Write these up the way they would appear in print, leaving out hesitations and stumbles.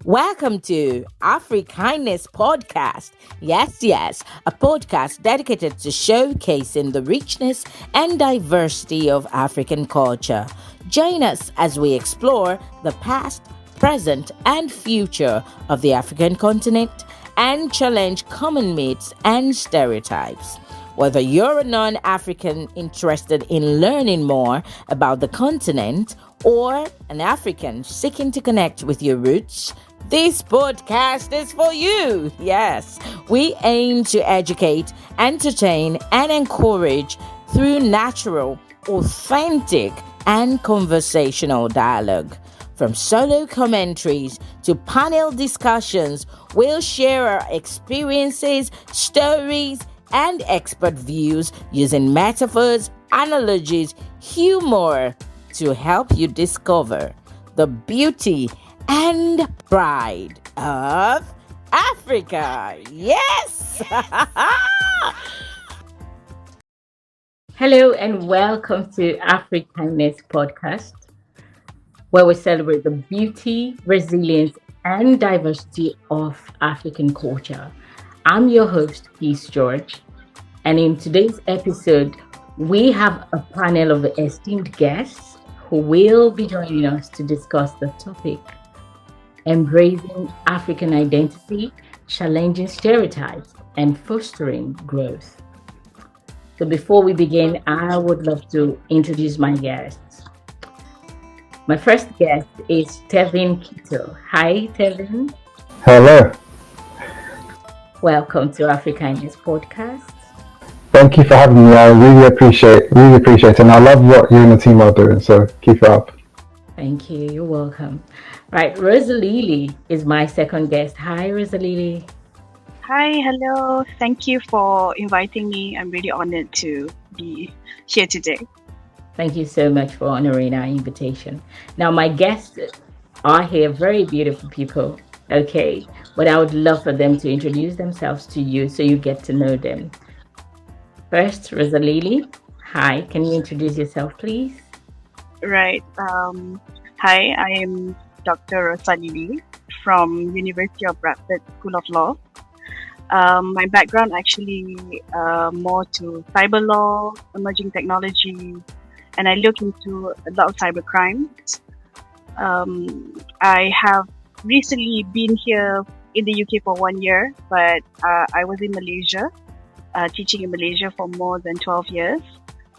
Welcome to Afrikindness podcast. Yes, a podcast dedicated to showcasing the richness and diversity of African culture. Join us as we explore the past, present, and future of the African continent and challenge common myths and stereotypes. Whether you're a non African interested in learning more about the continent or an African seeking to connect with your roots, this podcast is for you. Yes, we aim to educate, entertain, and encourage through natural, authentic, and conversational dialogue. From solo commentaries to panel discussions, we'll share our experiences, stories, and expert views using metaphors, analogies, humor to help you discover the beauty and pride of Africa. Yes! Hello and welcome to Afrikindness podcast, where we celebrate the beauty, resilience, and diversity of African culture. I'm your host, Peace George, and in today's episode, we have a panel of esteemed guests who will be joining us to discuss the topic: embracing African identity, challenging stereotypes, and fostering growth. So before we begin, I would love to introduce my guests. My first guest is Tevin Kittoe. Hi, Tevin. Hello. Welcome to Afrikindness podcast. Thank you for having me. I really appreciate it. And I love what you and the team are doing, so keep it up. Thank you. You're welcome. Right, Rosalili is my second guest. Hi, Rosalili. Hi, hello. Thank you for inviting me. I'm really honored to be here today. Thank you so much for honoring our invitation. Now, my guests are here, very beautiful people, okay? But I would love for them to introduce themselves to you so you get to know them. First, Rosalili. Hi, can you introduce yourself, please? Right. Hi, I am Dr. Rosalili from University of Bradford School of Law. My background actually more to cyber law, emerging technology, and I look into a lot of cyber crimes. I have recently been here in the UK for 1 year, but I was in Malaysia, teaching in Malaysia for more than 12 years.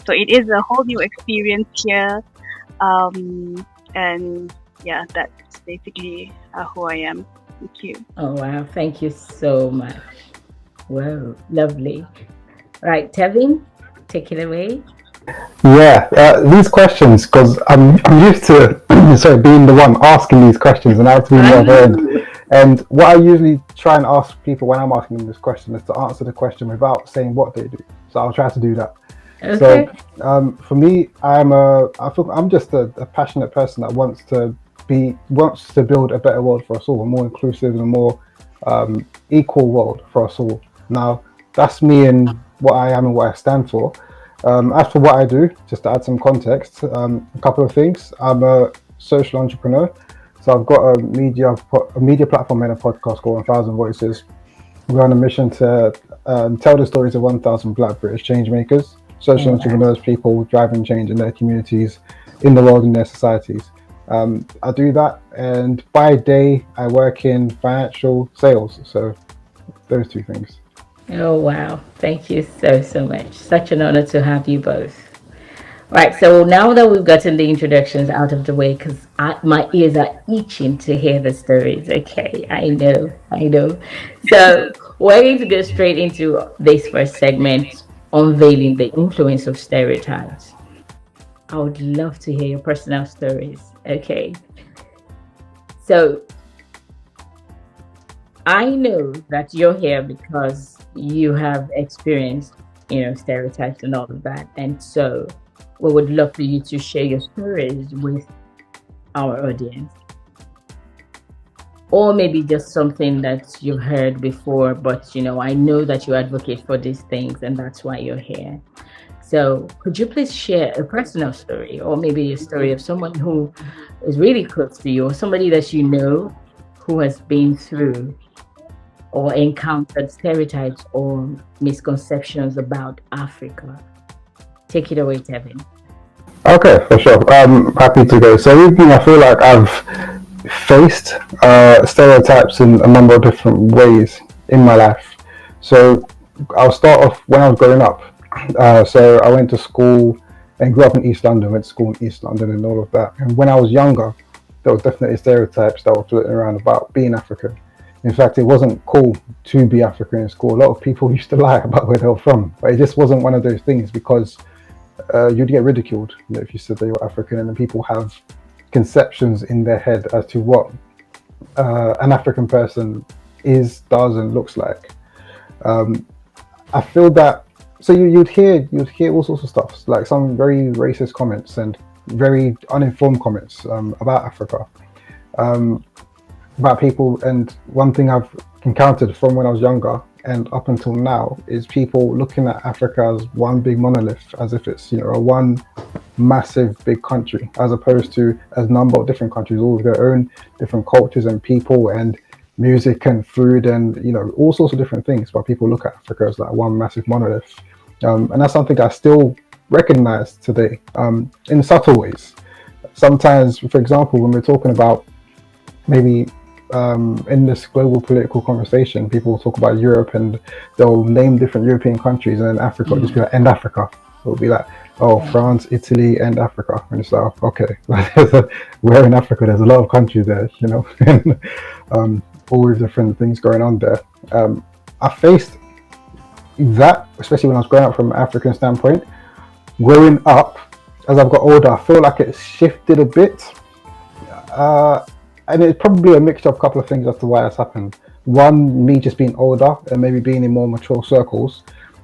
So it is a whole new experience here. And yeah, that's basically who I am. Thank you. Oh, wow. Thank you so much. Wow, lovely. Right, Tevin, take it away. Yeah, these questions, because I'm used to being the one asking these questions, and I have to be the other end. And what I usually try and ask people when I'm asking them this question is to answer the question without saying what they do. So I'll try to do that. Okay. So for me, I feel I'm just a passionate person that wants to build a better world for us all, a more inclusive and a more equal world for us all. Now, that's me and what I am and what I stand for. As for what I do, just to add some context, a couple of things. I'm a social entrepreneur, so I've got a media platform and a podcast called 1,000 Voices. We're on a mission to tell the stories of 1,000 Black British change makers, social entrepreneurs, people driving change in their communities, in the world, in their societies. I do that, and by day I work in financial sales. So those two things. Oh, wow. Thank you so much. Such an honor to have you both. Right, so now that we've gotten the introductions out of the way, because my ears are itching to hear the stories. Okay, I know. So we're going to go straight into this first segment, unveiling the influence of stereotypes. I would love to hear your personal stories. Okay. So I know that you're here because you have experienced, stereotypes and all of that. And so we would love for you to share your stories with our audience. Or maybe just something that you've heard before, but I know that you advocate for these things and that's why you're here. So could you please share a personal story, or maybe a story of someone who is really close to you, or somebody that you know who has been through or encountered stereotypes or misconceptions about Africa. Take it away, Tevin. Okay, for sure. I'm happy to go. So, everything I feel like I've faced stereotypes in a number of different ways in my life. So, I'll start off when I was growing up. So, I went to school and grew up in East London, went to school in East London and all of that. And when I was younger, there was definitely stereotypes that were floating around about being African. In fact, it wasn't cool to be African in school. A lot of people used to lie about where they were from, but it just wasn't one of those things because you'd get ridiculed, if you said that you're African, and then people have conceptions in their head as to what an African person is, does, and looks like. I feel that so you'd hear all sorts of stuff, like some very racist comments and very uninformed comments about Africa, about people. And one thing I've encountered from when I was younger and up until now is people looking at Africa as one big monolith, as if it's a one massive big country, as opposed to a number of different countries, all with their own different cultures and people and music and food and all sorts of different things. But people look at Africa as like one massive monolith, and that's something I still recognize today, in subtle ways. Sometimes, for example, when we're talking about maybe in this global political conversation, people will talk about Europe and they'll name different European countries, and then Africa will just be like, and Africa. It'll be like, oh, France, Italy, and Africa. And it's like, okay, we're in Africa, there's a lot of countries there, and all these different things going on there. I faced that, especially when I was growing up from an African standpoint. Growing up, as I've got older, I feel like it's shifted a bit. And it's probably a mixture of a couple of things as to why that's happened. One, me just being older and maybe being in more mature circles.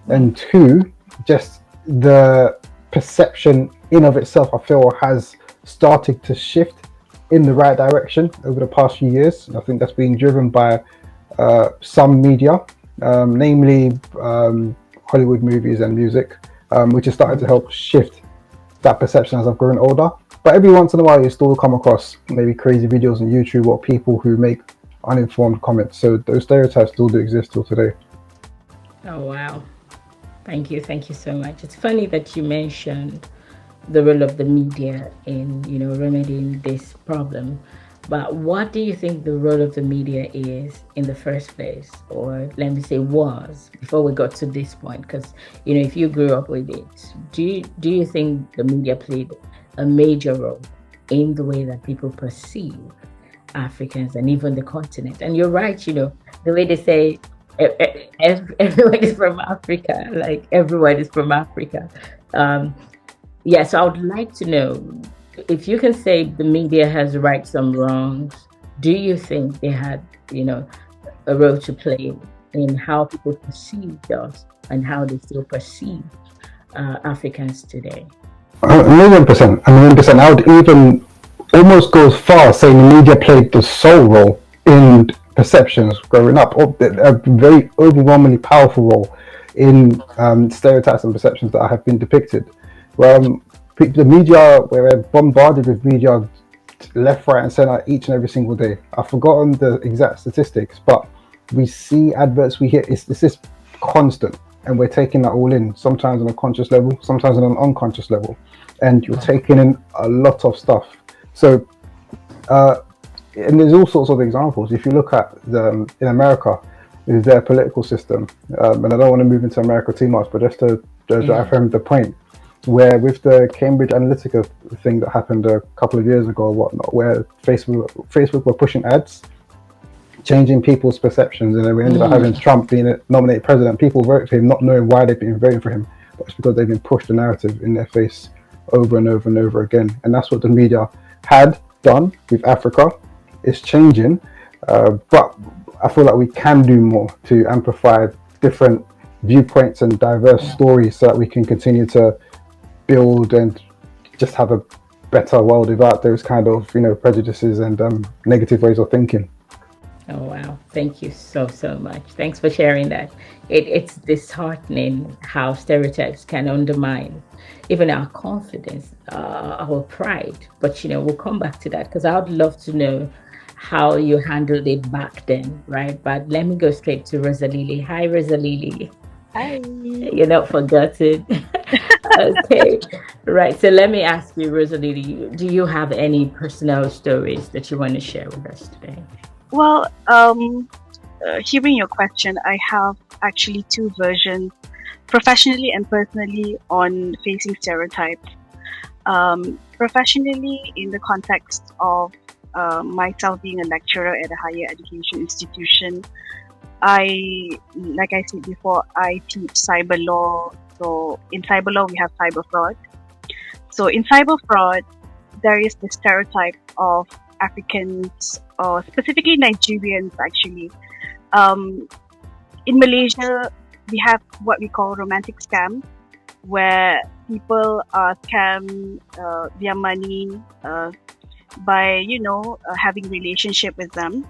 And two, just the perception in of itself, I feel, has started to shift in the right direction over the past few years. And I think that's been driven by some media, namely Hollywood movies and music, which has started to help shift that perception as I've grown older. But every once in a while, you still come across maybe crazy videos on YouTube or people who make uninformed comments. So those stereotypes still do exist till today. Oh, wow. Thank you so much. It's funny that you mentioned the role of the media in, remedying this problem. But what do you think the role of the media is in the first place? Or let me say was, before we got to this point? Because, if you grew up with it, do you think the media played a major role in the way that people perceive Africans and even the continent? And you're right, the way they say everyone is from Africa, like everyone is from Africa. So I would like to know if you can say the media has right some wrongs. Do you think they had, a role to play in how people perceived us and how they still perceive Africans today? A million percent. I would even almost go as far as saying the media played the sole role in perceptions growing up, or a very overwhelmingly powerful role in stereotypes and perceptions that have been depicted. The media, we're bombarded with media left, right, and center each and every single day. I've forgotten the exact statistics, but we see adverts, we hear, it's just constant. And we're taking that all in, sometimes on a conscious level, sometimes on an unconscious level. And you're taking in a lot of stuff. So, and there's all sorts of examples. If you look at in America, is their political system. And I don't want to move into America too much, but just to drive home the point, where with the Cambridge Analytica thing that happened a couple of years ago or whatnot, where Facebook were pushing ads, changing people's perceptions, and then we ended up having Trump being nominated president. People vote for him not knowing why they've been voting for him, but it's because they've been pushed the narrative in their face over and over and over again. And that's what the media had done with Africa. It's changing, but I feel like we can do more to amplify different viewpoints and diverse stories so that we can continue to build and just have a better world without those kind of prejudices and negative ways of thinking. Oh, wow. Thank you so much. Thanks for sharing that. It's disheartening how stereotypes can undermine even our confidence, our pride. But, we'll come back to that because I would love to know how you handled it back then, right? But let me go straight to Rosalili. Hi, Rosalili. Hi. You're not forgotten. Okay, right. So let me ask you, Rosalili, do you have any personal stories that you want to share with us today? Well, hearing your question, I have actually two versions, professionally and personally, on facing stereotypes. Professionally, in the context of myself being a lecturer at a higher education institution, like I said before, I teach cyber law. So in cyber law, we have cyber fraud. So in cyber fraud, there is the stereotype of Africans, or specifically Nigerians, actually. Um, in Malaysia, we have what we call romantic scam, where people scam their money by having relationship with them.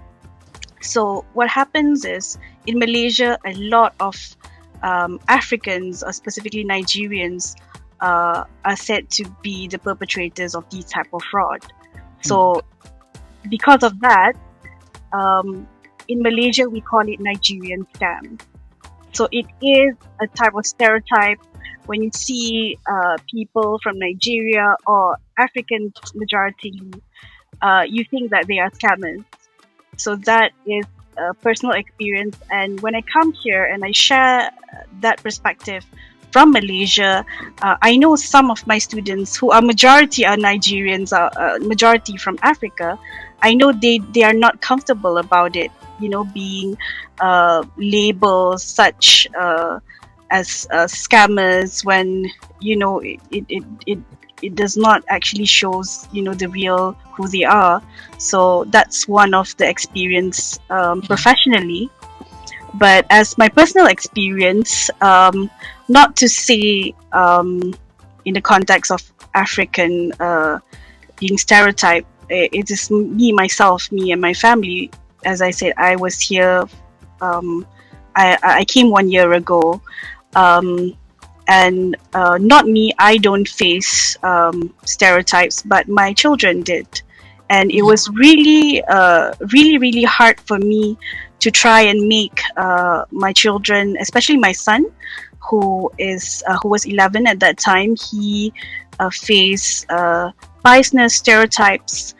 So what happens is, in Malaysia, a lot of Africans, or specifically Nigerians, are said to be the perpetrators of these type of fraud. So because of that, in Malaysia we call it Nigerian scam. So it is a type of stereotype. When you see people from Nigeria or Africans majority, you think that they are scammers. So that is a personal experience. And when I come here and I share that perspective from Malaysia, I know some of my students who are majority are Nigerians, majority from Africa. I know they are not comfortable about it, being labeled such as scammers, when it does not actually shows the real who they are. So that's one of the experience professionally. But as my personal experience, not to say in the context of African being stereotyped, it is me and my family. As I said, I was here. I came 1 year ago, and not me. I don't face stereotypes, but my children did, and it was really hard for me to try and make my children, especially my son, who was 11 at that time. He faced biasness, stereotypes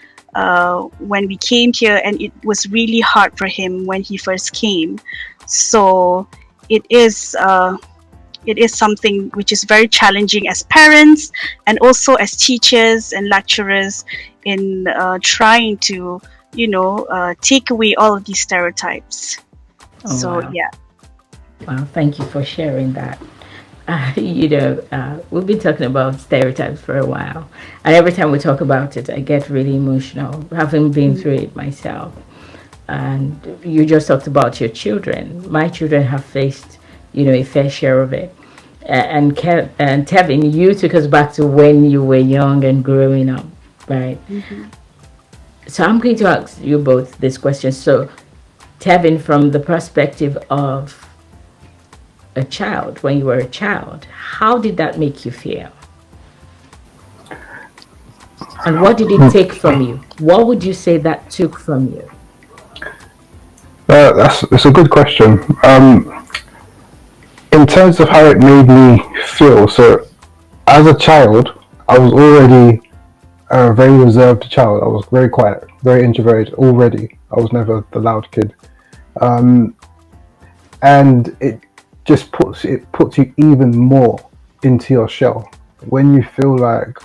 when we came here, and it was really hard for him when he first came. So it is something which is very challenging as parents, and also as teachers and lecturers, in trying to take away all of these stereotypes. Oh, So wow. yeah. Wow, thank you for sharing that. We've been talking about stereotypes for a while, and every time we talk about it, I get really emotional, having been through it myself. And you just talked about your children. My children have faced, a fair share of it. And Tevin, you took us back to when you were young and growing up, right? Mm-hmm. So I'm going to ask you both this question. So, Tevin, from the perspective of a child, when you were a child, how did that make you feel? And what did it take from you? What would you say that took from you? That's a good question. In terms of how it made me feel, so as a child, I was already a very reserved child. I was very quiet, very introverted already. I was never the loud kid. And it just puts you even more into your shell when you feel like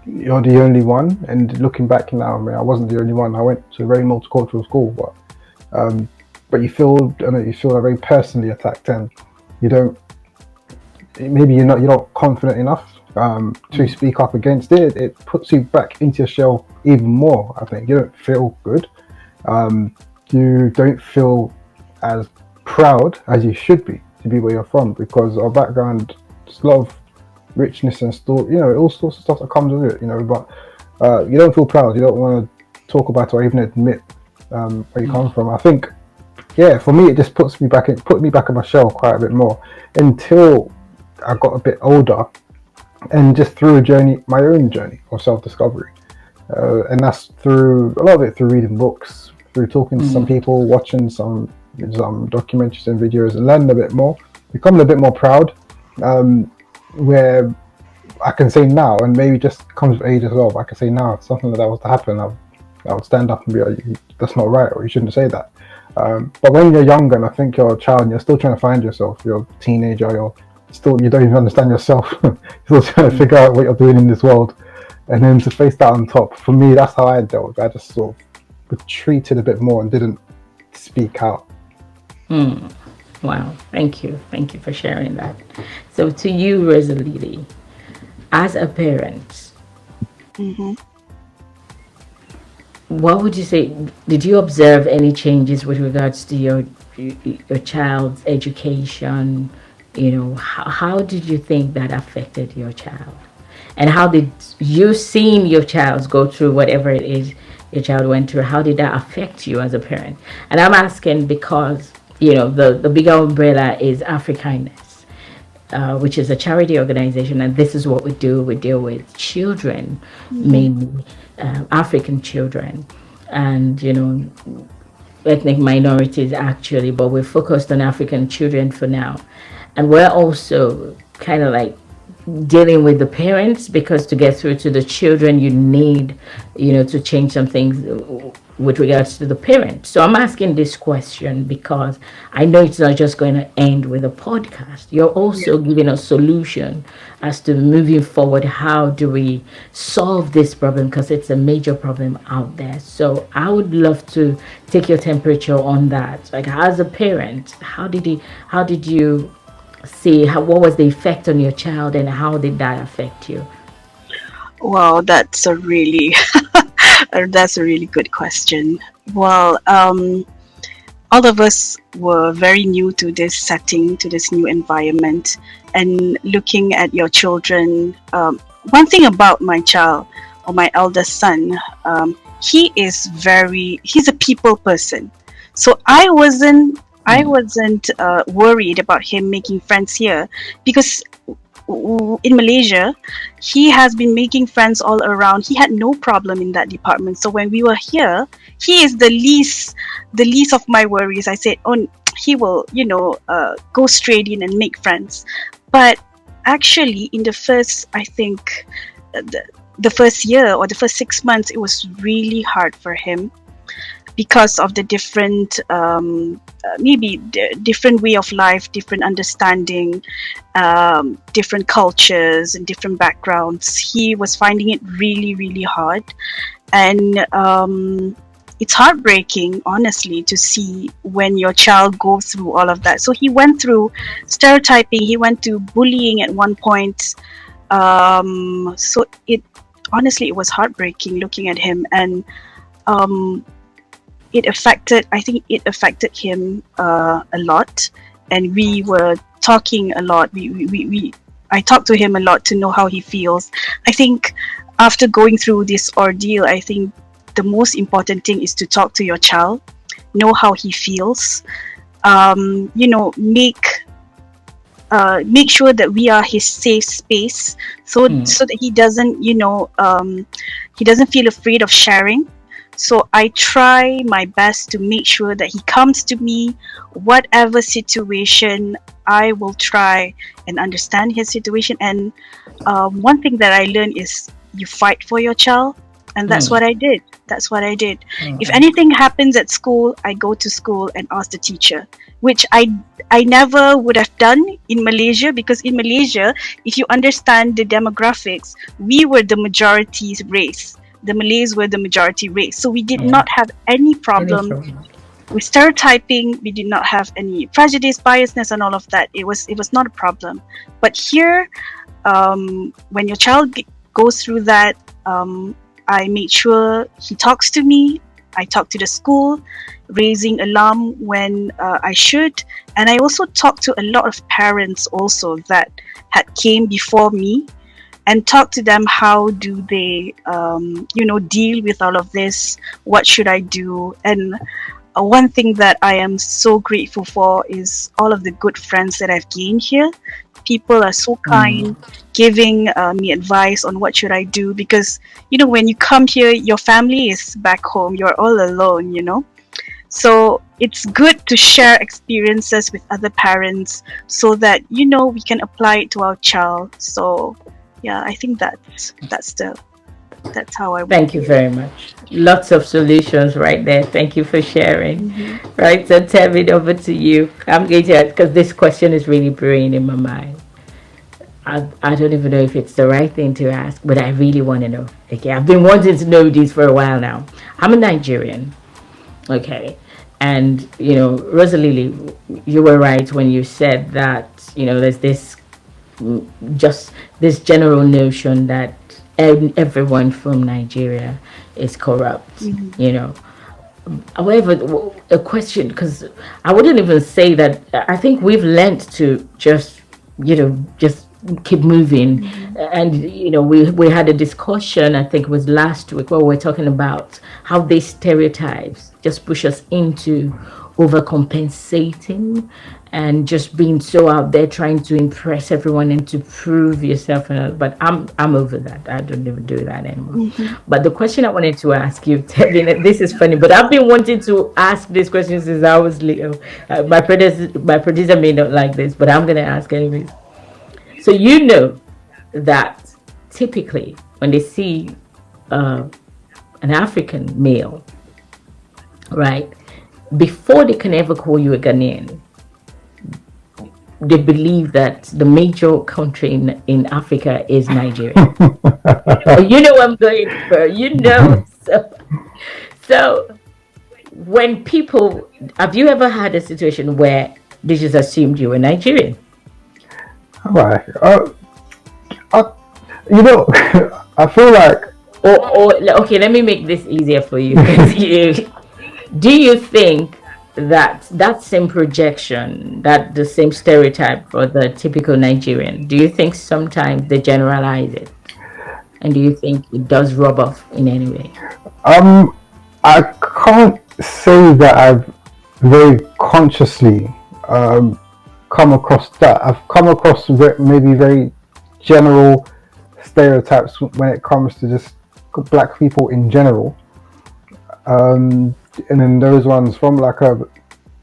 you're the only one. And looking back now, I mean, I wasn't the only one. I went to a very multicultural school, but you feel very personally attacked, and you don't. Maybe you're not confident enough to speak up against it. It puts you back into your shell even more. I think you don't feel good. You don't feel as proud as you should be to be where you're from, because our background, there's a lot of richness and story, all sorts of stuff that comes with it, but you don't feel proud. You don't want to talk about it or even admit where you come from. I think, yeah, for me, it just put me back in my shell quite a bit more, until I got a bit older, and just through my own journey of self-discovery, and that's through a lot of it through reading books, through talking to some people, watching some documentaries and videos, and learning a bit more, becoming a bit more proud. Where I can say now, and maybe just comes with age as well, but I can say now, if something like that was to happen, I would stand up and be like, that's not right, or you shouldn't say that. But when you're younger, and I think you're a child, and you're still trying to find yourself, you're a teenager, you don't even understand yourself. You're still trying to figure out what you're doing in this world. And then to face that on top, for me, that's how I dealt with it. I just sort of retreated a bit more and didn't speak out. Wow, thank you for sharing that. So to you, Rosalili, as a parent, what would you say? Did you observe any changes with regards to your child's education? How did you think that affected your child? And how did you seeing your child go through whatever it is your child went through, how did that affect you as a parent? And I'm asking because, the bigger umbrella is Afrikindness, which is a charity organization. And this is what we do. We deal with children, mainly African children, and, ethnic minorities actually, but we're focused on African children for now. And we're also kind of like dealing with the parents, because to get through to the children, you need, to change some things with regards to the parents. So I'm asking this question because I know it's not just going to end with a podcast. You're also giving a solution as to moving forward. How do we solve this problem? Because it's a major problem out there. So I would love to take your temperature on that. Like, as a parent, how did you see what was the effect on your child, and how did that affect you? Wow, that's a really good question. Well, all of us were very new to this setting, to this new environment, and looking at your children. One thing about my child, or my eldest son, he's a people person. So I wasn't worried about him making friends here, because in Malaysia, he has been making friends all around. He had no problem in that department. So when we were here, he is the least of my worries. I said, oh, he will, go straight in and make friends. But actually, in the first, I think, the first year or the first 6 months, it was really hard for him, because of the different, different way of life, different understanding, different cultures and different backgrounds. He was finding it really, really hard. And it's heartbreaking, honestly, to see when your child goes through all of that. So he went through stereotyping, he went to bullying at one point. So it was heartbreaking looking at him. And it affected him a lot, and we were talking a lot. I talked to him a lot to know how he feels. I think after going through this ordeal, I think the most important thing is to talk to your child, know how he feels, make sure that we are his safe space, so that he doesn't feel afraid of sharing. So I try my best to make sure that he comes to me, whatever situation, I will try and understand his situation. And one thing that I learned is you fight for your child. And that's what I did. If anything happens at school, I go to school and ask the teacher, which I never would have done in Malaysia, because in Malaysia, if you understand the demographics, we were the majority race. The Malays were the majority race. So we did not have any problem with stereotyping. We did not have any prejudice, biasness, and all of that. It was not a problem. But here, when your child goes through that, I made sure he talks to me. I talk to the school, raising alarm when I should. And I also talked to a lot of parents also that had came before me, and talk to them, how do they deal with all of this, what should I do. And one thing that I am so grateful for is all of the good friends that I've gained here. People are so kind, giving me advice on what should I do, because when you come here, your family is back home, you're all alone, So it's good to share experiences with other parents so that we can apply it to our child. So yeah, I think that's how I would Thank you do it. very much. Lots of solutions right there. Thank you for sharing. Mm-hmm. Right, so Tevin, over to you. I'm going to, because this question is really brewing in my mind. I don't even know if it's the right thing to ask, but I really want to know. Okay, I've been wanting to know this for a while now. I'm a Nigerian. Okay, and Rosalili, you were right when you said that there's this just this general notion that everyone from Nigeria is corrupt. Mm-hmm. However, a question, because I wouldn't even say that. I think we've learned to just keep moving. Mm-hmm. And we had a discussion, I think it was last week, where we're talking about how these stereotypes just push us into overcompensating and just being so out there trying to impress everyone and to prove yourself. But I'm over that. I don't even do that anymore. Mm-hmm. But the question I wanted to ask you, Tevin, this is funny, but I've been wanting to ask this question since I was little. My producer may not like this, but I'm gonna ask anyways. So that typically when they see an African male, right, before they can ever call you a Ghanaian, they believe that the major country in Africa is Nigeria. You know what I'm going for, So when people, have you ever had a situation where they just assumed you were Nigerian? Right. You know, I feel like Or okay, let me make this easier for you. Do you think that same projection, that the same stereotype for the typical Nigerian, do you think sometimes they generalize it? And do you think it does rub off in any way? I can't say that I've very consciously come across that. I've come across maybe very general stereotypes when it comes to just black people in general. And then those ones from like a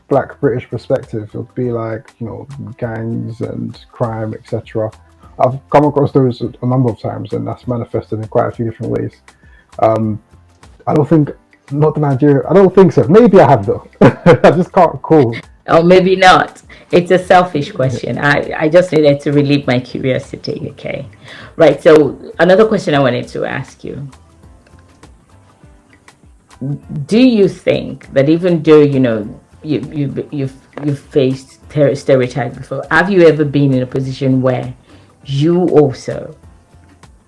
black British perspective would be like, gangs and crime, etc. I've come across those a number of times, and that's manifested in quite a few different ways. I don't think, not the Nigeria, I don't think so. Maybe I have though. I just can't recall. Or maybe not. It's a selfish question. I just needed to relieve my curiosity. Okay. Right. So another question I wanted to ask you. Do you think that even though you've faced stereotypes before, have you ever been in a position where you also,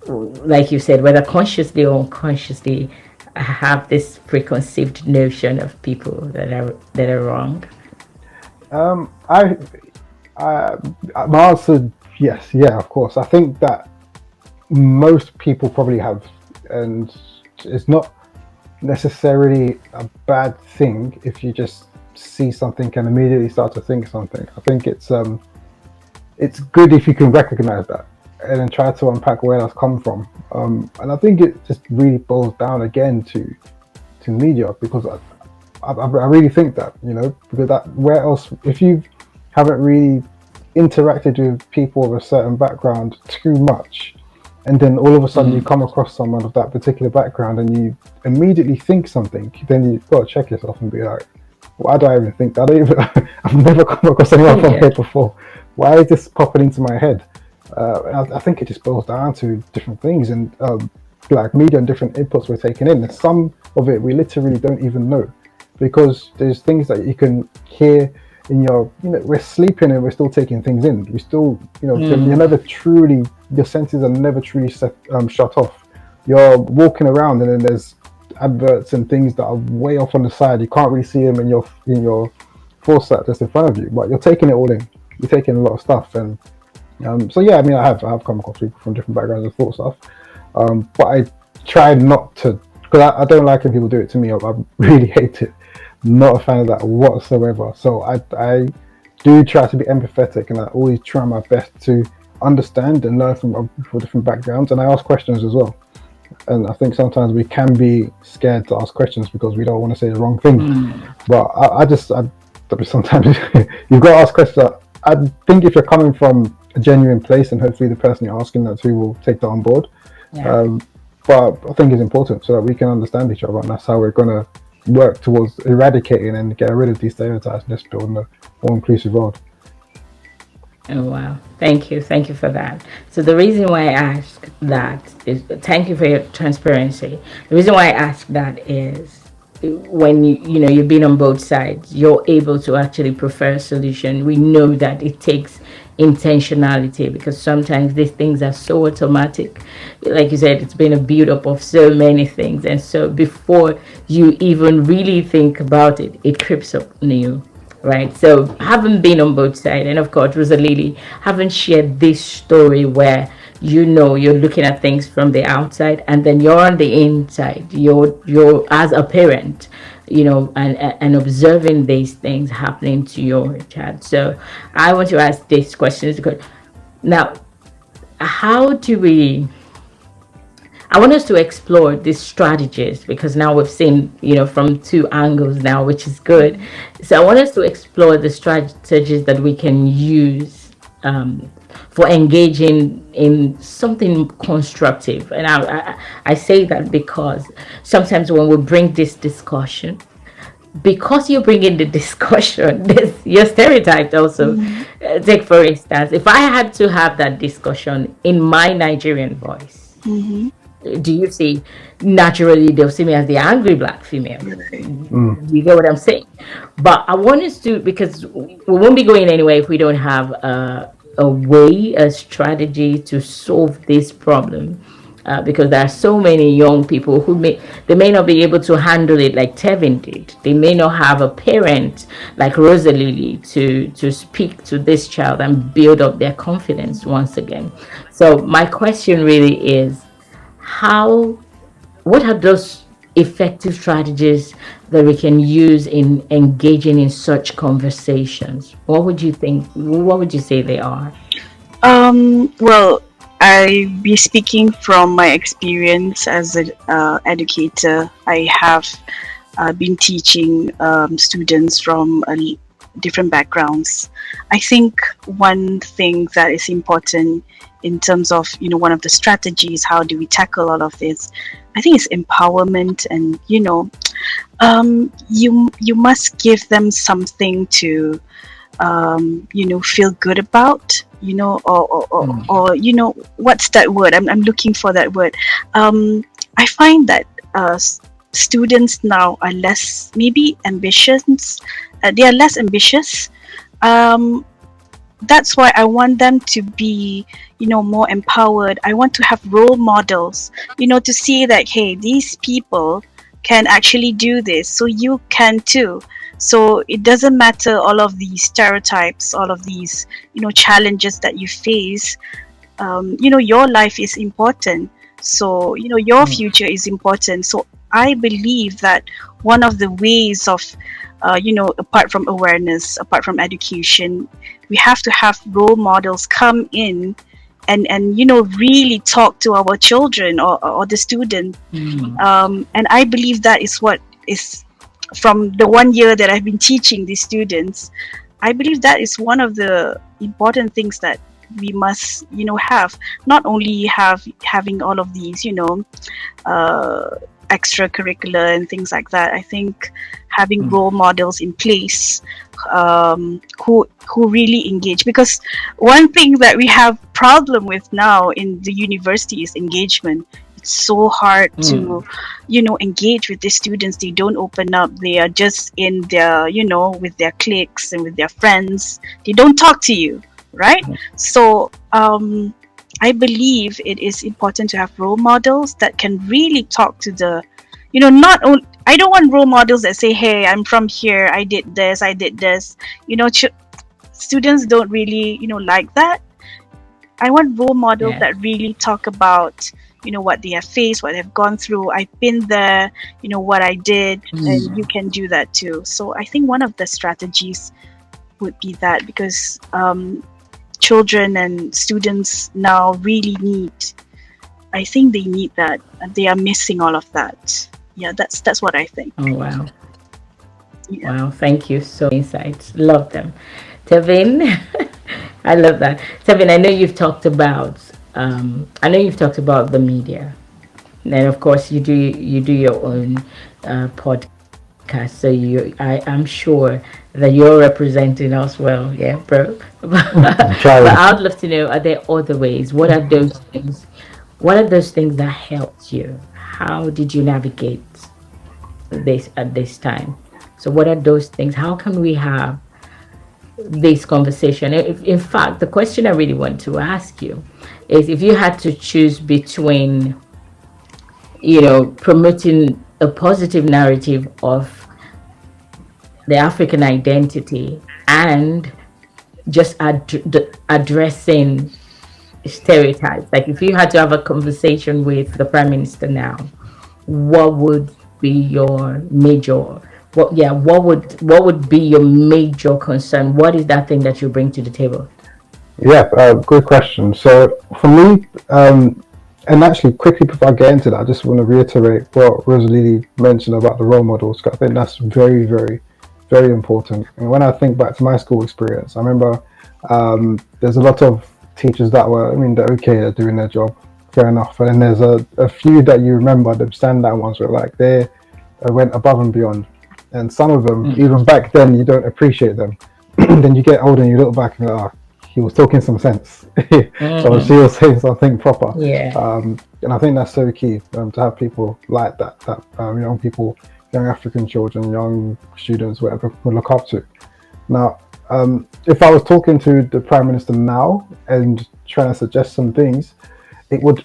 like you said, whether consciously or unconsciously, have this preconceived notion of people that are wrong? My answer, yes, yeah, of course. I think that most people probably have, and it's not necessarily a bad thing if you just see something and immediately start to think something. I think it's good if you can recognize that and then try to unpack where that's come from. And I think it just really boils down again to media, because I really think that, because where else, if you haven't really interacted with people of a certain background too much, and then all of a sudden you come across someone of that particular background and you immediately think something, then you've got to check yourself and be like, why do I even think that? I've never come across anyone from here before. Why is this popping into my head? I think it just boils down to different things, and like media and different inputs we're taking in. And some of it we literally don't even know, because there's things that you can hear in your, we're sleeping and we're still taking things in. We still, you're never truly, your senses are never truly shut off. You're walking around and then there's adverts and things that are way off on the side. You can't really see them in your foresight that's in front of you, but you're taking it all in. You're taking a lot of stuff, and so yeah, I mean, I have come across people from different backgrounds and thought stuff, but I try not to, because I don't like when people do it to me. I really hate it. Not a fan of that whatsoever. So I do try to be empathetic, and I always try my best to understand and learn from different backgrounds, and I ask questions as well. And I think sometimes we can be scared to ask questions because we don't want to say the wrong thing. But sometimes you've got to ask questions. I think if you're coming from a genuine place, and hopefully the person you're asking that to will take that on board. But I think it's important so that we can understand each other, and that's how we're going to work towards eradicating and getting rid of these stereotypes and just building a more inclusive world. Oh, wow. Thank you for that. So the reason why I ask that is, thank you for your transparency. The reason why I ask that is, when you've been on both sides, you're able to actually prefer a solution. We know that it takes intentionality, because sometimes these things are so automatic. Like you said, it's been a build up of so many things, and so before you even really think about it, it creeps up on you. Right, so having been on both sides, and of course Rosalili, having shared this story where you're looking at things from the outside, and then you're on the inside, you're as a parent, and observing these things happening to your child. So I want to ask these questions, because now, how do we I want us to explore these strategies, because now we've seen, from two angles now, which is good. So I want us to explore the strategies that we can use for engaging in something constructive. And I say that because sometimes when we bring this discussion, because you bring in the discussion, your stereotypes also. Take for instance, if I had to have that discussion in my Nigerian voice, do you see, naturally they'll see me as the angry black female. You get what I'm saying? But I want us to, because we won't be going anywhere if we don't have a strategy to solve this problem. Because there are so many young people who may not be able to handle it like Tevin did. They may not have a parent like Rosalili to speak to this child and build up their confidence once again. So my question really is, what are those effective strategies that we can use in engaging in such conversations? What would you say they are? Well, I be speaking from my experience as an educator. I have been teaching students from different backgrounds. I think one thing that is important in terms of one of the strategies, how do we tackle all of this? I think it's empowerment, and you must give them something to feel good about, or what's that word? I'm looking for that word. I find that students now are less maybe ambitious. They are less ambitious. That's why I want them to be, more empowered. I want to have role models, to see that, hey, these people can actually do this, so you can too. So it doesn't matter all of these stereotypes, all of these, challenges that you face. Your life is important. So, your future is important. So I believe that one of the ways of, apart from awareness, apart from education, we have to have role models come in and really talk to our children or the student. And I believe that is what is, from the 1 year that I've been teaching these students, I believe that is one of the important things that we must, have. Not only having all of these, extracurricular and things like that. I think having role models in place who really engage, because one thing that we have problem with now in the university is engagement. It's so hard to engage with the students. They don't open up. They are just in their with their cliques and with their friends. They don't talk to you, right? So I believe it is important to have role models that can really talk to the, not only, I don't want role models that say, hey, I'm from here, I did this. Students don't really, like that. I want role models that really talk about, what they have faced, what they've gone through. I've been there, what I did, and you can do that too. So I think one of the strategies would be that, because children and students now really need I think they need that, and they are missing all of that. Yeah, that's what I think. Oh, wow. Yeah. Wow. Thank you. So insights. Love them. Tevin, I love that. Tevin, I know you've talked about the media. And of course, you do your own podcast. So I'm sure that you're representing us well, yeah, bro. I'm But trying. I'd love to know: are there other ways? What are those things? What are those things that helped you? How did you navigate this at this time? So, what are those things? How can we have this conversation? In fact, the question I really want to ask you is, if you had to choose between, promoting a positive narrative of the African identity and just addressing stereotypes. Like, if you had to have a conversation with the Prime Minister now, what would be your major? What would be your major concern? What is that thing that you bring to the table? Yeah, good question. So for me, and actually quickly before I get into that, I just want to reiterate what Rosalili mentioned about the role models. 'Cause I think that's very, very, very important. And when I think back to my school experience, I remember there's a lot of teachers that were, I mean, they're okay, they're doing their job, fair enough. And then there's a few that you remember, the standout ones were like they went above and beyond. And some of them, even back then, you don't appreciate them. Then you get older and you look back and you're like, oh, he was talking some sense. So she was saying something proper. Yeah. And I think that's so key to have people like that, young people, young African children, young students, whatever, we look up to. Now, if I was talking to the Prime Minister now and trying to suggest some things, it would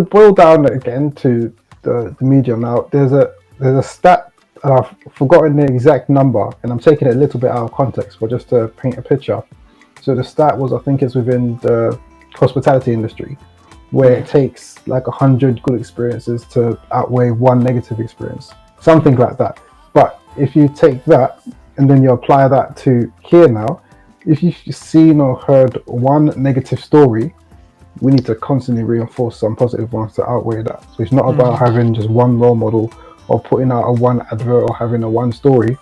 boil down again to the media. Now, there's a stat, and I've forgotten the exact number, and I'm taking it a little bit out of context, but just to paint a picture. So the stat was, I think it's within the hospitality industry, where it takes like 100 good experiences to outweigh one negative experience, something like that. But if you take that and then you apply that to here now, if you've seen or heard one negative story, we need to constantly reinforce some positive ones to outweigh that. So it's not about having just one role model or putting out a one advert or having a one story.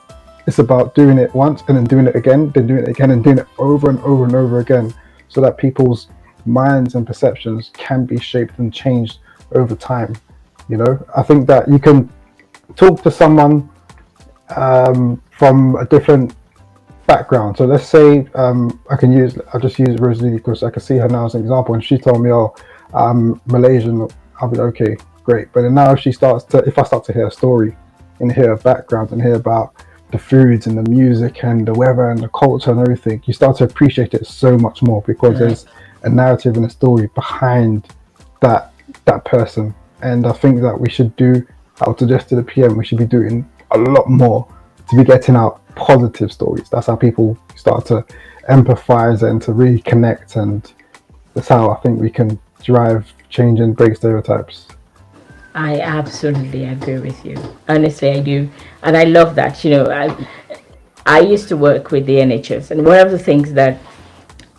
It's about doing it once and then doing it again, then doing it again and doing it over and over and over again, so that people's minds and perceptions can be shaped and changed over time. I think that you can talk to someone from a different background. So let's say I'll just use Rosalili because I can see her now as an example, and she told me, oh, I'm Malaysian. I'll be okay, great. But then now if I start to hear a story and hear a background and hear about the foods and the music and the weather and the culture and everything, you start to appreciate it so much more because there's a narrative and a story behind that person. And I think that we should I would suggest to the PM, we should be doing a lot more to be getting out positive stories. That's how people start to empathize and to really connect, and that's how I think we can drive change and break stereotypes. I absolutely agree with you. Honestly, I do. And I love that. I used to work with the NHS, and one of the things that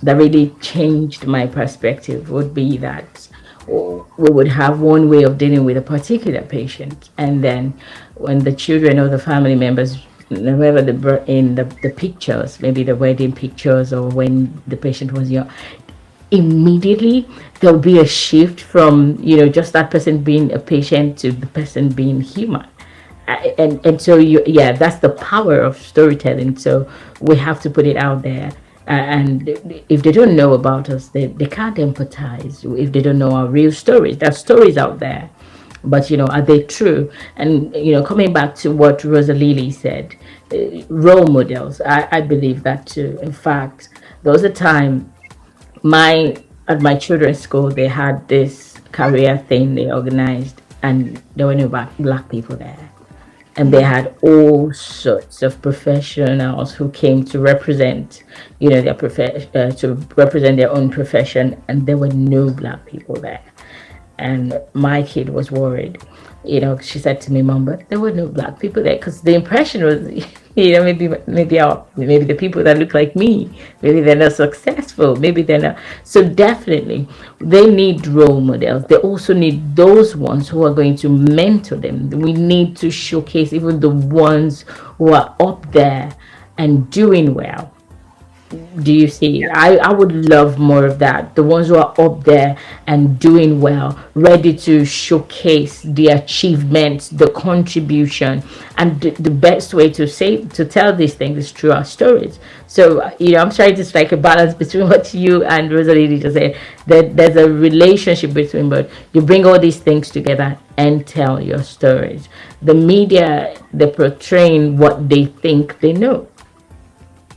really changed my perspective would be that we would have one way of dealing with a particular patient, and then when the children or the family members, whoever they brought in the pictures, maybe the wedding pictures or when the patient was young, immediately there'll be a shift from just that person being a patient to the person being human. And so that's the power of storytelling. So we have to put it out there. And if they don't know about us, they can't empathize. If they don't know our real stories, there are stories out there, but are they true? And coming back to what Rosalili said, role models, I believe that too. In fact, there was a time at my children's school, they had this career thing they organized, and there were no black people there, and they had all sorts of professionals who came to represent their to represent their own profession, and there were no black people there. and my kid was worried. She said to me, "Mom, but there were no black people there," because the impression was, maybe the people that look like me, maybe they're not successful, maybe they're not. So definitely, they need role models. They also need those ones who are going to mentor them. We need to showcase even the ones who are up there and doing well. Do you see? Yeah. I would love more of that. The ones who are up there and doing well, ready to showcase the achievements, the contribution, and the best way to tell these things is through our stories. So I'm trying to strike a balance between what you and Rosalie just said. That there's a relationship between both. You bring all these things together and tell your stories. The media, they're portraying what they think they know.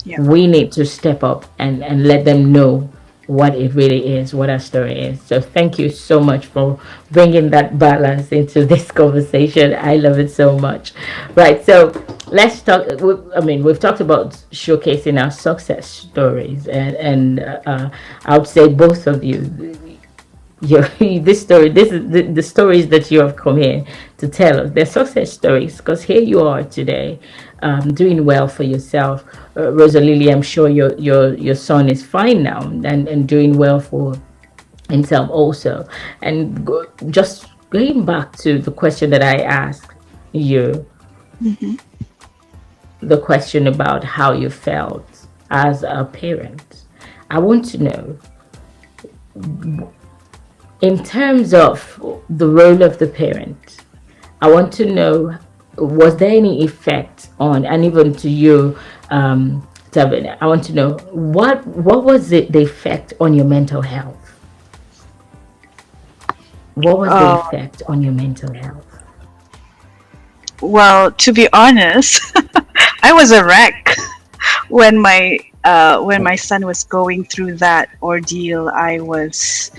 Yeah. We need to step up and let them know what it really is, what our story is. So thank you so much for bringing that balance into this conversation. I love it so much. Right, so let's talk. We've talked about showcasing our success stories, and I would say both of you, this is the stories that you have come here to tell us. They're success stories because here you are today, doing well for yourself. Rosalili, I'm sure your son is fine now and doing well for himself also. And just going back to the question that I asked you, Mm-hmm. the question about how you felt as a parent, I want to know, in terms of the role of the parent, I want to know, was there any effect on, and even to you, Tevin, I want to know what was it, the effect on your mental health? What was the Uh, effect on your mental health? well, to be honest, I was a wreck when my son was going through that ordeal. I was,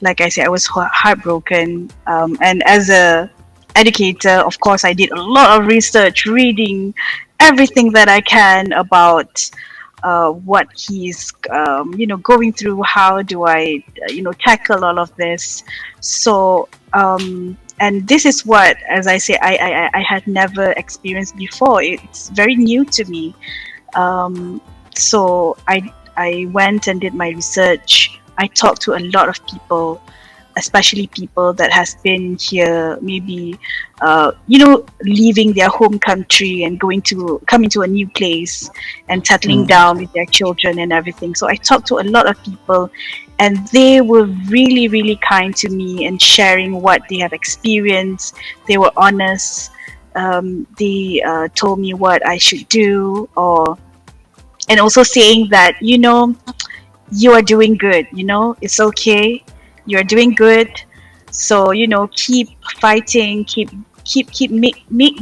like I said, I was heartbroken. And as a educator, of course, I did a lot of research, reading everything that I can about what he's going through. How do I tackle all of this? So and this is what, as I say, I had never experienced before. It's very new to me. um, so I went and did my research. I talked to a lot of people, especially people that has been here, maybe leaving their home country and coming to a new place and settling Mm. down with their children and everything. So I talked to a lot of people, and they were really, really kind to me and sharing what they have experienced. They were honest. They told me what I should do, or and also saying that you are doing good. It's okay. You're doing good. So keep fighting. Keep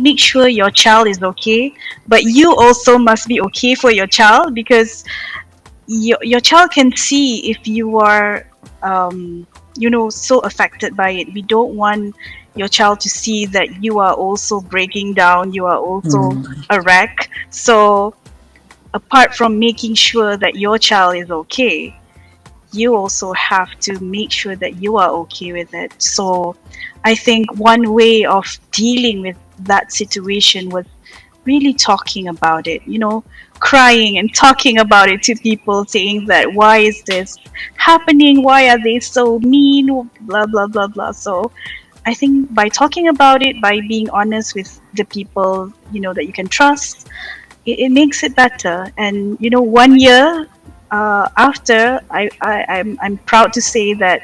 make sure your child is okay. But you also must be okay for your child, because your child can see if you are so affected by it. We don't want your child to see that you are also breaking down. You are also Mm. a wreck. So apart from making sure that your child is okay, you also have to make sure that you are okay with it. So I think one way of dealing with that situation was really talking about it, crying and talking about it to people, saying that why is this happening? Why are they so mean? Blah, blah, blah, blah. So I think by talking about it, by being honest with the people, that you can trust, it makes it better. And 1 year after, I'm proud to say that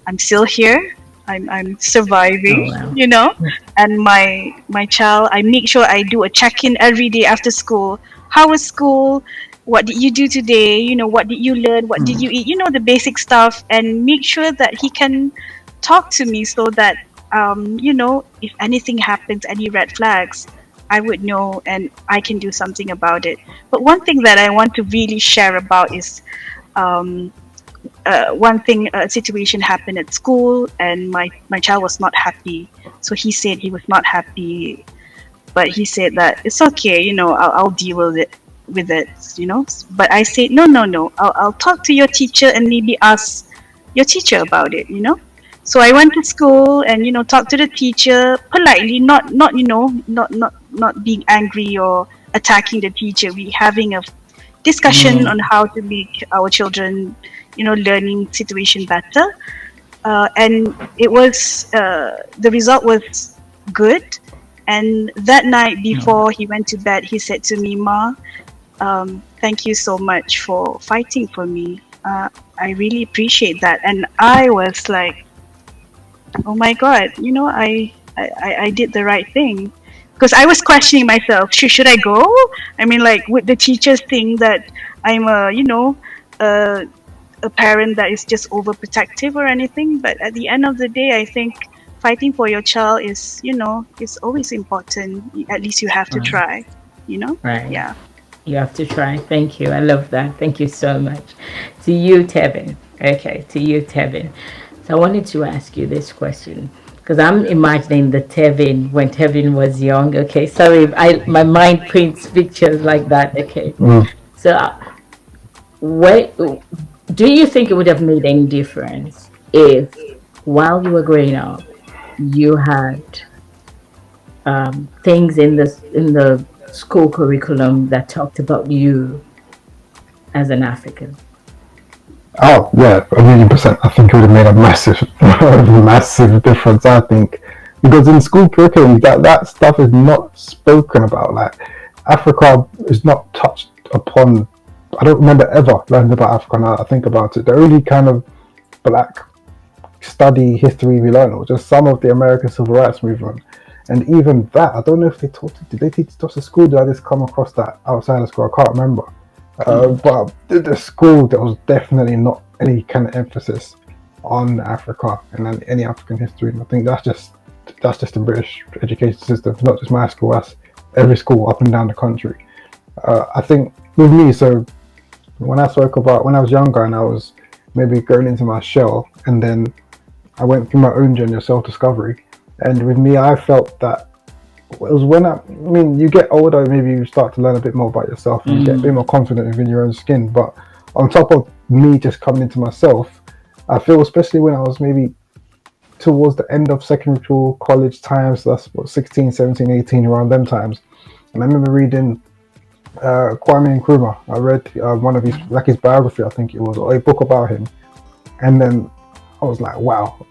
I'm still here. I'm Oh surviving, wow. and my child, I make sure I do a check-in every day after school. How was school? What did you do today? What did you learn? What did Mm. you eat? The basic stuff, and make sure that he can talk to me, so that if anything happens, any red flags, I would know and I can do something about it. But one thing that I want to really share about is um, one thing, a situation happened at school, and my child was not happy. So he said he was not happy, but he said that it's okay, I'll deal with it, But I said no, no, no. I'll talk to your teacher and maybe ask your teacher about it. So I went to school and talked to the teacher politely, not being angry or attacking the teacher. We having a discussion on how to make our children, learning situation better. And it was the result was good. And that night before he went to bed, he said to me, "Ma, thank you so much for fighting for me. I really appreciate that." And I was like, "Oh my God, I did the right thing." Because I was questioning myself, should I go? I mean, like, would the teachers think that I'm a, a parent that is just overprotective or anything? But at the end of the day, I think fighting for your child is always important. At least you have to try, Right. Yeah. You have to try. Thank you. I love that. Thank you so much. To you, Tevin. Okay, to you, Tevin. So I wanted to ask you this question because I'm imagining the Tevin when Tevin was young. Okay, sorry, my mind paints pictures like that. Okay, so what do you think it would have made any difference if, while you were growing up, you had things in the school curriculum that talked about you as an African? Oh yeah, 1,000,000%. I think it would have made a massive, massive difference. I think because in school curriculum, that stuff is not spoken about. Like Africa is not touched upon. I don't remember ever learning about Africa. Now I think about it, the only kind of black study history we learned was just some of the American Civil Rights Movement, and even that, I don't know if they taught it. Did they teach it to school? Did I just come across that outside of school? I can't remember. But the school, there was definitely not any kind of emphasis on Africa and any African history. And I think that's just the British education system. It's not just my school, that's every school up and down the country. I think with me, so when I spoke about when I was younger and I was maybe going into my shell, and then I went through my own journey of self-discovery. And with me, I felt that it was when you get older, maybe you start to learn a bit more about yourself and you get a bit more confident within your own skin. But on top of me just coming into myself, I feel especially when I was maybe towards the end of secondary school, college times, that's what, 16, 17, 18, around them times. And I remember reading Kwame Nkrumah. I read one of his biography, I think it was, or a book about him. And then I was like, wow,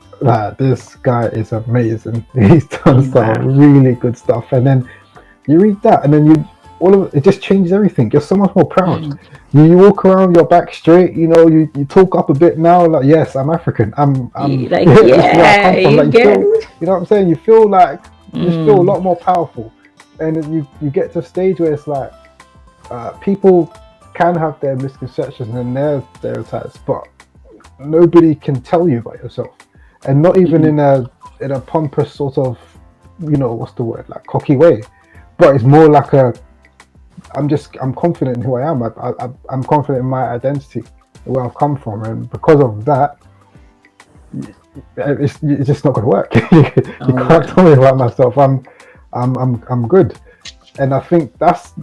this guy is amazing. He's done some really good stuff. And then you read that, and then it just changes everything. You're so much more proud. You walk around, your back straight. You talk up a bit now. Like, yes, I'm African. I'm like, yeah, you know what I'm saying? You feel like you feel a lot more powerful, and you get to a stage where it's like people can have their misconceptions and their stereotypes, but nobody can tell you about yourself, and not even in a pompous sort of, what's the word, like cocky way, but it's more like I'm confident in who I am. I'm confident in my identity, where I've come from, and because of that, it's just not going to work. You can't tell me about myself. I'm good, and I think that's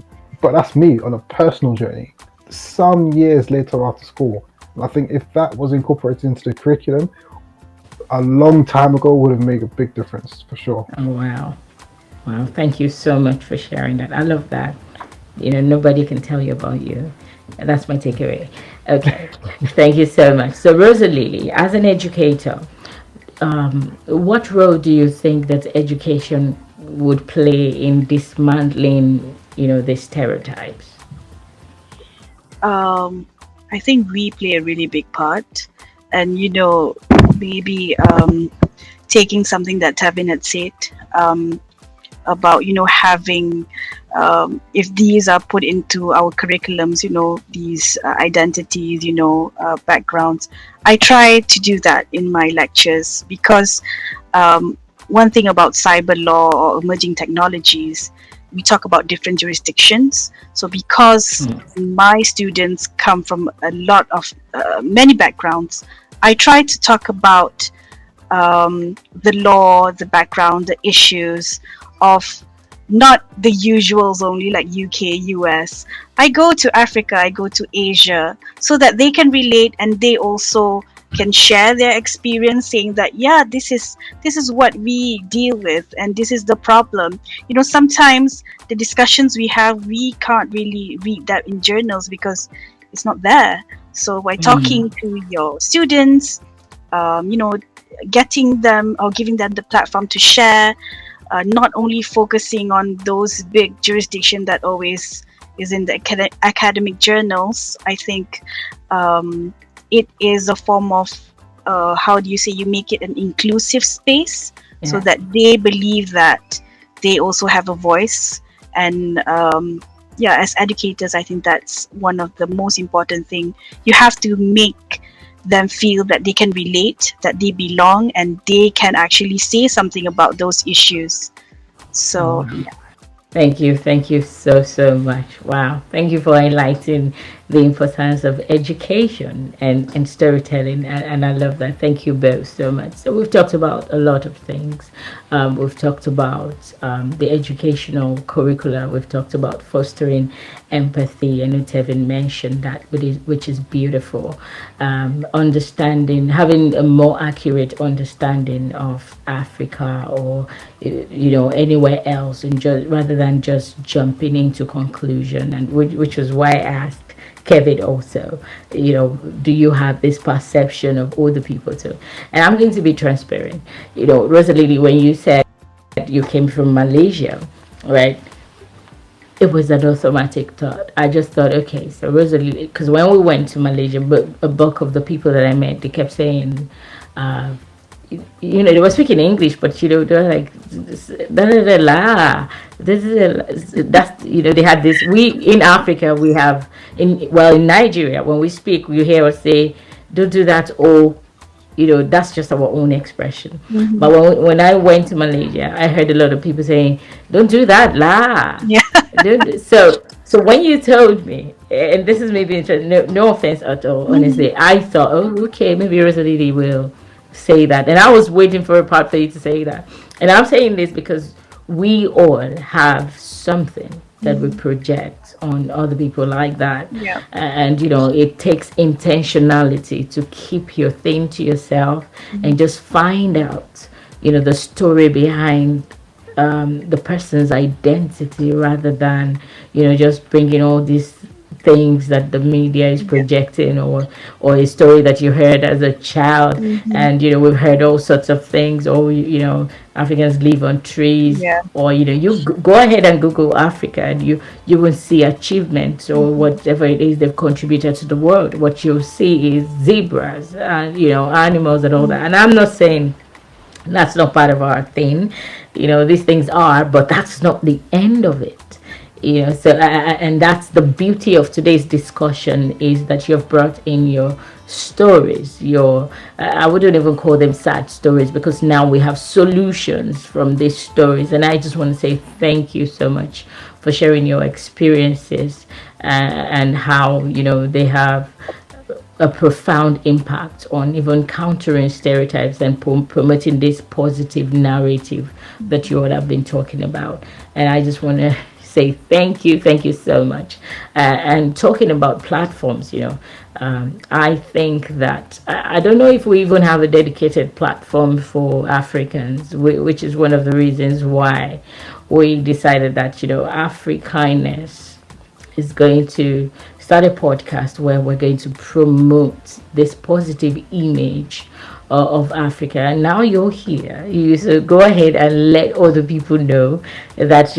me on a personal journey. Some years later after school. I think if that was incorporated into the curriculum a long time ago, would have made a big difference for sure. Oh, wow. Thank you so much for sharing that. I love that. Nobody can tell you about you. That's my takeaway. Okay. Thank you so much. So Rosalili, as an educator, what role do you think that education would play in dismantling, the stereotypes? I think we play a really big part, and maybe taking something that Tevin had said about having if these are put into our curriculums, these identities, backgrounds. I try to do that in my lectures because one thing about cyber law or emerging technologies, we talk about different jurisdictions. So because my students come from a lot of many backgrounds, I try to talk about the law, the background, the issues of not the usuals only, like UK, US. I go to Africa, I go to Asia, so that they can relate and they also can share their experience, saying that, yeah, this is what we deal with, and this is the problem. Sometimes the discussions we have, we can't really read that in journals because it's not there. So by talking to your students, you know getting them or giving them the platform to share, not only focusing on those big jurisdiction that always is in the academic journals. I think it is a form of, how do you say, you make it an inclusive space, so that they believe that they also have a voice. And as educators, I think that's one of the most important thing. You have to make them feel that they can relate, that they belong, and they can actually say something about those issues. So Thank you so much. Wow, thank you for highlighting the importance of education and storytelling, and I love that. Thank you both so much. So we've talked about a lot of things. We've talked about the educational curricula. We've talked about fostering empathy. I know Tevin mentioned that, which is beautiful. Understanding, having a more accurate understanding of Africa, or anywhere else, and rather than just jumping into conclusion, and which was why I asked Kevin also, do you have this perception of other people too? And I'm going to be transparent. Rosalili, when you said you came from Malaysia, right? It was an automatic thought. I just thought, okay, so Rosalili, because when we went to Malaysia, but a bulk of the people that I met, they kept saying, they were speaking English, but they were like, da da da la. That's they had this. We in Africa, we have in Nigeria, when we speak, you hear us say, "Don't do that," or that's just our own expression. Mm-hmm. But when I went to Malaysia, I heard a lot of people saying, "Don't do that, la." Yeah. So when you told me, and this is maybe interesting, no offense at all, honestly, I thought, oh, okay, maybe Rosalili will say that, and I was waiting for a part for you to say that. And I'm saying this because we all have something that we project on other people like that. Yeah. And it takes intentionality to keep your thing to yourself and just find out the story behind the person's identity, rather than just bringing all these things that the media is projecting, or a story that you heard as a child. And we've heard all sorts of things, or Africans live on trees. Or you go ahead and Google Africa, and you will see achievements, or whatever it is they've contributed to the world. What you'll see is zebras and animals and all that. And I'm not saying that's not part of our thing. These things are, but that's not the end of it. So and that's the beauty of today's discussion, is that you've brought in your stories, your I wouldn't even call them sad stories, because now we have solutions from these stories. And I just want to say thank you so much for sharing your experiences, and how they have a profound impact on even countering stereotypes and promoting this positive narrative that you all have been talking about. And I just want to say thank you so much. And talking about platforms, I think that I don't know if we even have a dedicated platform for Africans, which is one of the reasons why we decided that Afrikindness is going to start a podcast where we're going to promote this positive image of Africa. And now you're here, so go ahead and let other people know that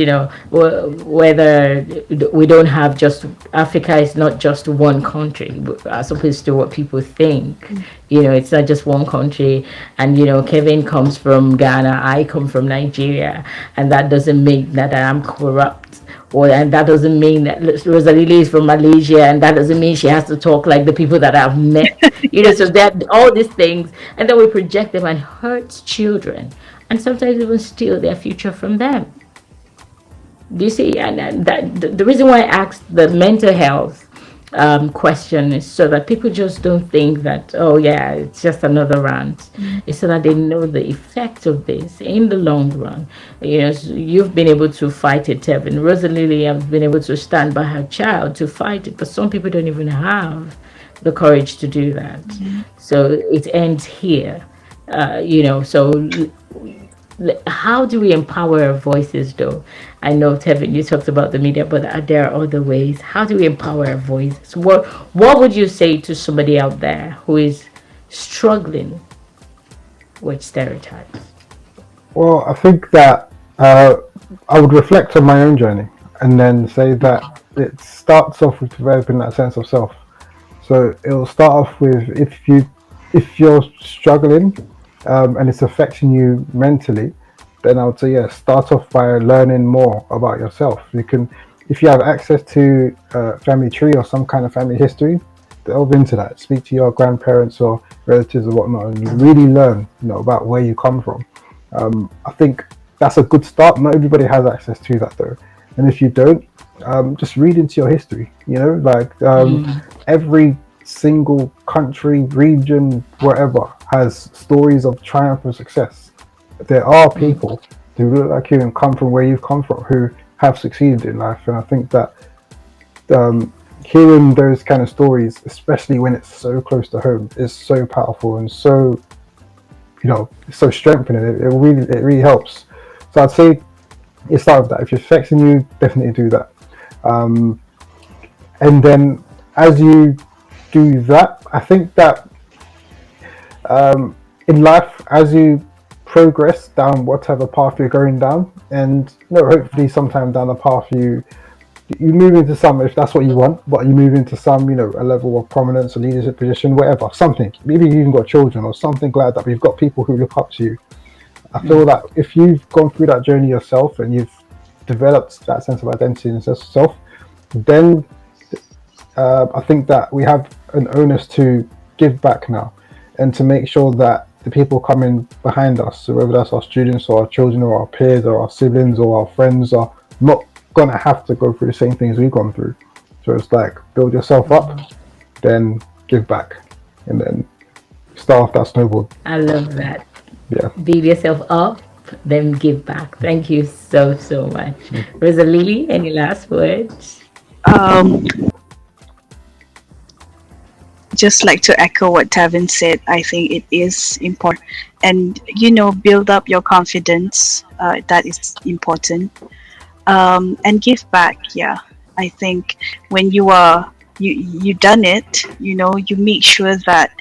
whether we don't have just Africa is not just one country, as opposed to what people think. It's not just one country. And Kevin comes from Ghana, I come from Nigeria, and that doesn't mean that I'm corrupt. And that doesn't mean that Rosalili is from Malaysia, and that doesn't mean she has to talk like the people that I've met. So that all these things, and then we project them and hurt children, and sometimes even steal their future from them. Do you see? And that the reason why I asked the mental health question is so that people just don't think that, oh yeah, it's just another rant. It's so that they know the effect of this in the long run. You've been able to fight it, Tevin. Rosalili has been able to stand by her child to fight it, but some people don't even have the courage to do that. So it ends here. So how do we empower our voices though? I know, Tevin, you talked about the media, but there are other ways. How do we empower our voices? What would you say to somebody out there who is struggling with stereotypes? Well, I think that I would reflect on my own journey and then say that it starts off with developing that sense of self. So it will start off with if you're struggling and it's affecting you mentally, then I would say start off by learning more about yourself. You can, if you have access to a family tree or some kind of family history, delve into that. Speak to your grandparents or relatives or whatnot, and you really learn, about where you come from. I think that's a good start. Not everybody has access to that though, and if you don't, just read into your history. Every single country, region, whatever, has stories of triumph and success. There are people who look like you and come from where you've come from who have succeeded in life, and I think that hearing those kind of stories, especially when it's so close to home, is so powerful and so so strengthening. It really helps. So I'd say it starts with that. If it's affecting you, definitely do that. And then as you do that, I think that in life, as you progress down whatever path you're going down, and hopefully sometime down the path you move into some, if that's what you want, but you move into some, a level of prominence, a leadership position, whatever, something. Maybe you've even got children or something like that. We've got people who look up to you. I feel that if you've gone through that journey yourself and you've developed that sense of identity and sense of self, then I think that we have an onus to give back now and to make sure that the people coming behind us, so whether that's our students or our children or our peers or our siblings or our friends, are not going to have to go through the same things we've gone through. So it's like, build yourself up, then give back, and then start off that snowball. I love that. Yeah. Build yourself up, then give back. Thank you so much. Rosalili, any last words? Just like to echo what Tevin said, I think it is important. And, build up your confidence. That is important. And give back. Yeah. I think when you done it, you make sure that,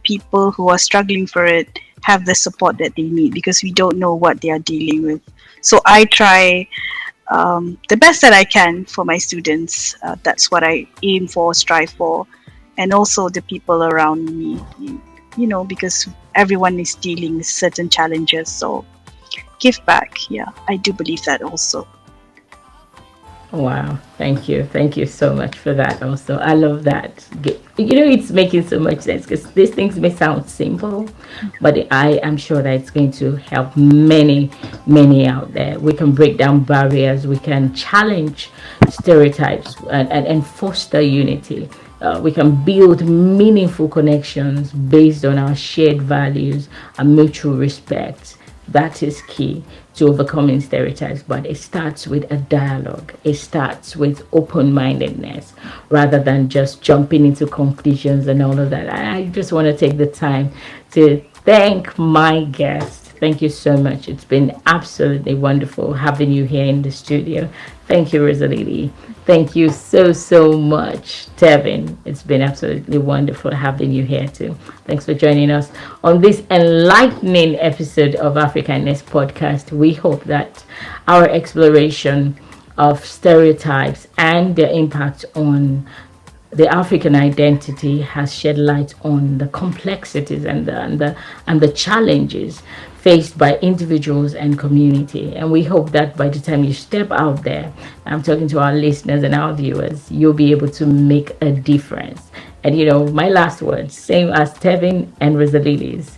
people who are struggling for it have the support that they need, because we don't know what they are dealing with. So I try the best that I can for my students. That's what I aim for, strive for. And also the people around me, because everyone is dealing with certain challenges. So give back. Yeah, I do believe that also. Wow, thank you so much for that. Also, I love that. It's making so much sense, because these things may sound simple, but I am sure that it's going to help many out there. We can break down barriers, we can challenge stereotypes, and foster unity. We can build meaningful connections based on our shared values and mutual respect. That is key to overcoming stereotypes, but it starts with a dialogue. It starts with open-mindedness rather than just jumping into conclusions and all of that. I just want to take the time to thank my guest. Thank you so much. It's been absolutely wonderful having you here in the studio. Thank you, Rosalili. Thank you so much, Tevin. It's been absolutely wonderful having you here too. Thanks for joining us on this enlightening episode of Afrikindness podcast. We hope that our exploration of stereotypes and their impact on the African identity has shed light on the complexities and the challenges faced by individuals and community. And we hope that by the time you step out there, I'm talking to our listeners and our viewers, you'll be able to make a difference. And my last words, same as Tevin and Rosalili's,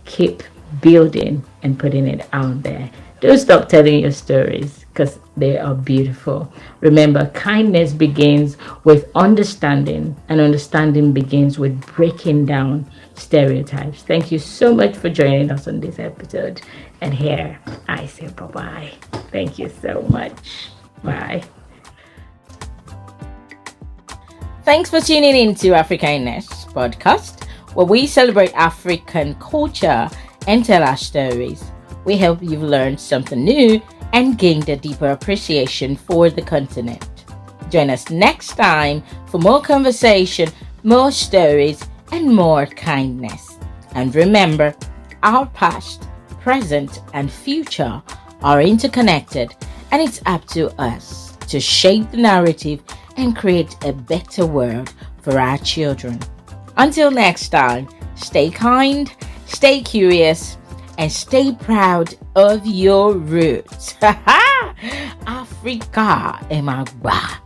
keep building and putting it out there. Don't stop telling your stories, because they are beautiful. Remember, kindness begins with understanding, and understanding begins with breaking down stereotypes. Thank you so much for joining us on this episode. And here I say bye-bye. Thank you so much. Bye. Thanks for tuning in to Afrikindness podcast, where we celebrate African culture and tell our stories. We hope you've learned something new and gained a deeper appreciation for the continent. Join us next time for more conversation, more stories, and more kindness. And remember, our past, present, and future are interconnected, and it's up to us to shape the narrative and create a better world for our children. Until next time, stay kind, stay curious, and stay proud of your roots. Africa, Emagba.